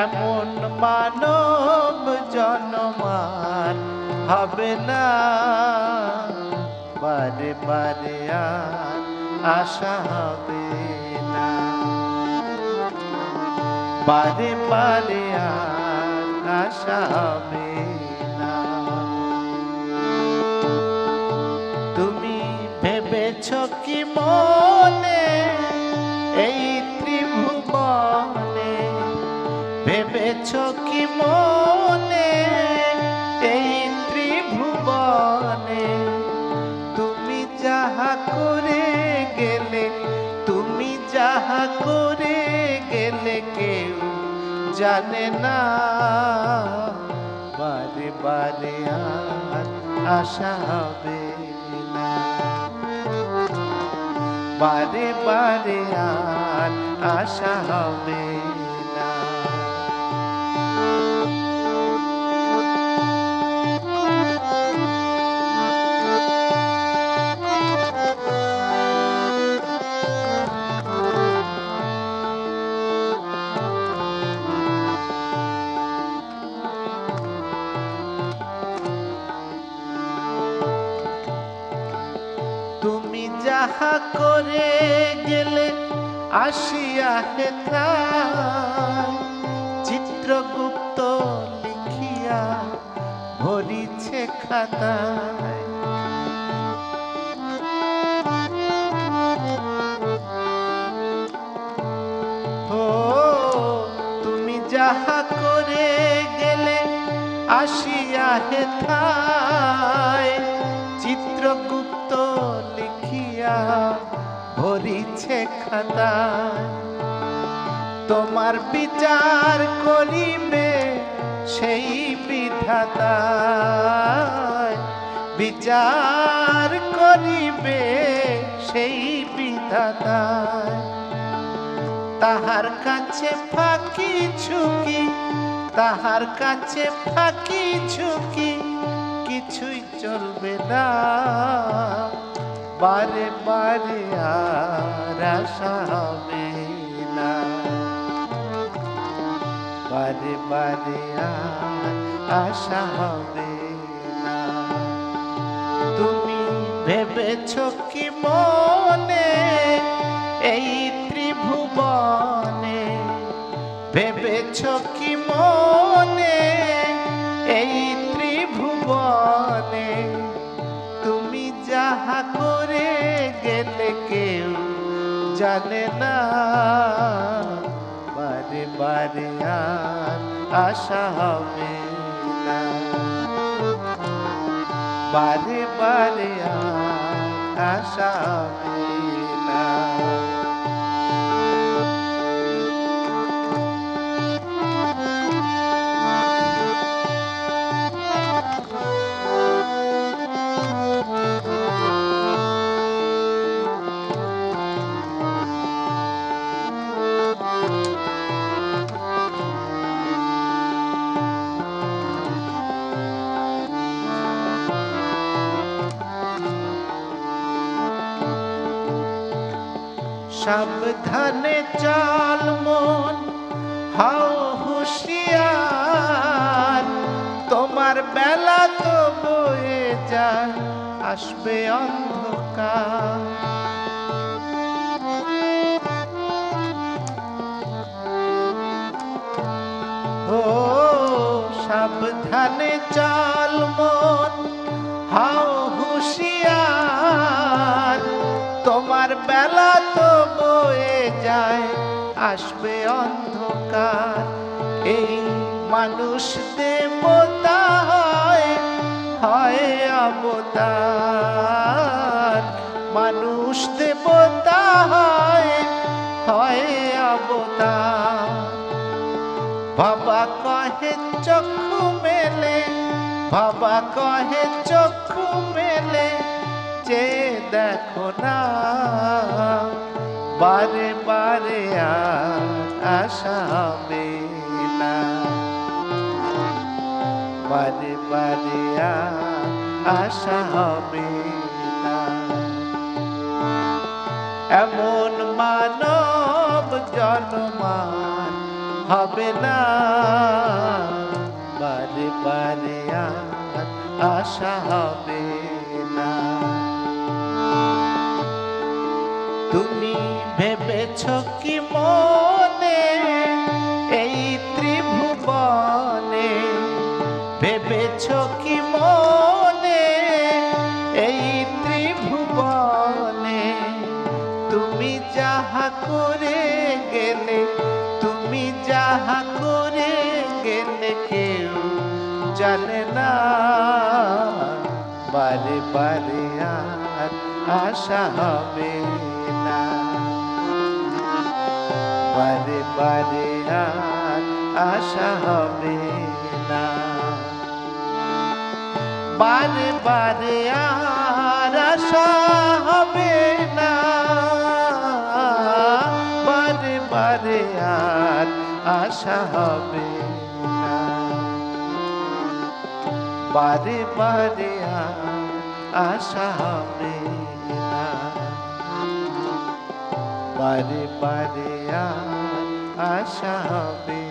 এমন মানব জন্ম আর হবে না, বারে বারে আর আশা হবে না, বারে বারে আর আশা হবে না। তুমি ভেবেছ কি মনে এই ত্রিভুবনে, ভেবেছ কি মনে এই ত্রিভুবনে, তুমি যাহা করে গেলে, তুমি যাহা করে গেলে কেউ জানে না, বারে বারে আর আশা হবে না, বারে বারে আর আশা হবে না। তুমি যাহা করে গেলে আসিয়া হেথায়, চিত্রগুপ্ত লিখিয়া ভরিছে খাতায়। ও তুমি যাহা করে গেলে আসিয়া হেথায়, চিত্রগুপ্ত লিখিয়া ভরিছে খাতায়। তোমার বিচার করিবে সেই বিধাতা, বিচার করিবে সেই বিধাতা। তাহার কাছে ফাঁকি ঝুঁকি, তাহার কাছে ফাঁকি ঝুঁকি কিছুই চলবে না, বারে বারে আর আশা হবে না, বারে বারে আর আশা হবে না। তুমি ভেবেছ কি মনে এই ত্রিভুবনে, ভেবেছ কি মনে এই ত্রিভুবনে, তুমি যাহা করে গেলে কেউ জানে না, বারে বারে আর আশা হবে না, বারে বারে আর আশা হবে না। সাবধানে চল মন, হও হুঁশিয়ার, তোমার বেলা তো বয়ে যায় আসবে অন্ধকার। ও সাবধানে চল মন, হও হুঁশিয়ার, তোমার বেলা তো বয়ে যায় আসবে অন্ধকার। এই মানুষ দেবতা হয়, হয় অবতার, মানুষ দেবতা হয়, হয় অবতার। বাবা কহে চক্ষু মেলে, বাবা কহে চক্ষু মেলে, যে দেখো না, বারে বারে আর আশা হবে না, বারে বারে আর আশা হবে না। এমন মানব জন্মান হবে না, বারে বারে আর আশা হবে না। তুমি ভেবেছ কি মনে এই ত্রিভুবনে, ভেবেছ কি মনে এই ত্রিভুবনে, তুমি যাহা করে গেলে, তুমি যাহা করে গেলে কেউ জানে না, বারে বারে আর আশা হবে না, বারে বারে আর আশা হবে না, বারে বারে আর আশা হবে না, বারে বারে আর আশা হবে না, বারে বারে আর আশা হবে না, বারে বারে আর আশা হবে